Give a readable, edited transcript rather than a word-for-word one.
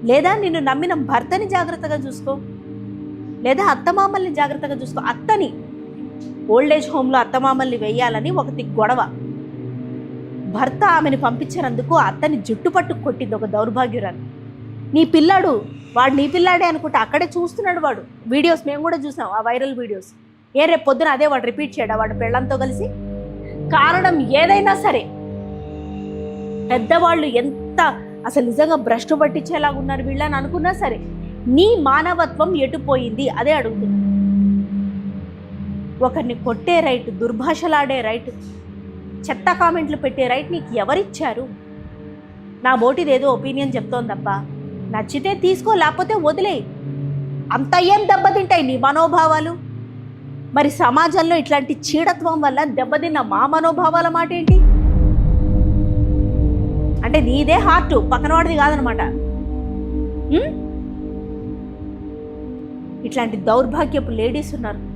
లేదా నిన్ను నమ్మిన భర్తని జాగ్రత్తగా చూసుకో, లేదా అత్తమామల్ని జాగ్రత్తగా చూసుకో. అత్తని ఓల్డేజ్ హోమ్లో అత్తమామల్ని వేయాలని ఒకటి గొడవ. భర్త ఆమెను పంపించినందుకు అత్తని జుట్టు పట్టు కొట్టింది ఒక దౌర్భాగ్యురాలు. నీ పిల్లాడు, వాడు నీ పిల్లాడే అనుకుంటే అక్కడే చూస్తున్నాడు వాడు. వీడియోస్ మేము కూడా చూసాం, ఆ వైరల్ వీడియోస్. రేపు పొద్దున అదే వాడు రిపీట్ చేయడా వాడు పెళ్ళంతో కలిసి? కారణం ఏదైనా సరే, పెద్దవాళ్ళు ఎంత అసలు నిజంగా భ్రష్టు పట్టించేలాగా ఉన్నారు వీళ్ళని అనుకున్నా సరే, నీ మానవత్వం ఎటుపోయింది అదే అడుగుతున్నా. ఒకరిని కొట్టే రైట్, దుర్భాషలాడే రైట్, చెత్త కామెంట్లు పెట్టే రైట్ నీకు ఎవరిచ్చారు? నా బోటిదేదో ఒపీనియన్ చెప్తోందబ్బా, నచ్చితే తీసుకో, లేకపోతే వదిలే. అంత ఏం దెబ్బతింటాయి నీ మనోభావాలు? మరి సమాజంలో ఇట్లాంటి చీడత్వం వల్ల దెబ్బతిన్న మా మనోభావాల మాట ఏంటి? అంటే నీదే హార్ట్, పక్కనవాడిది కాదనమాట. ఇట్లాంటి దౌర్భాగ్యపు లేడీస్ ఉన్నారు.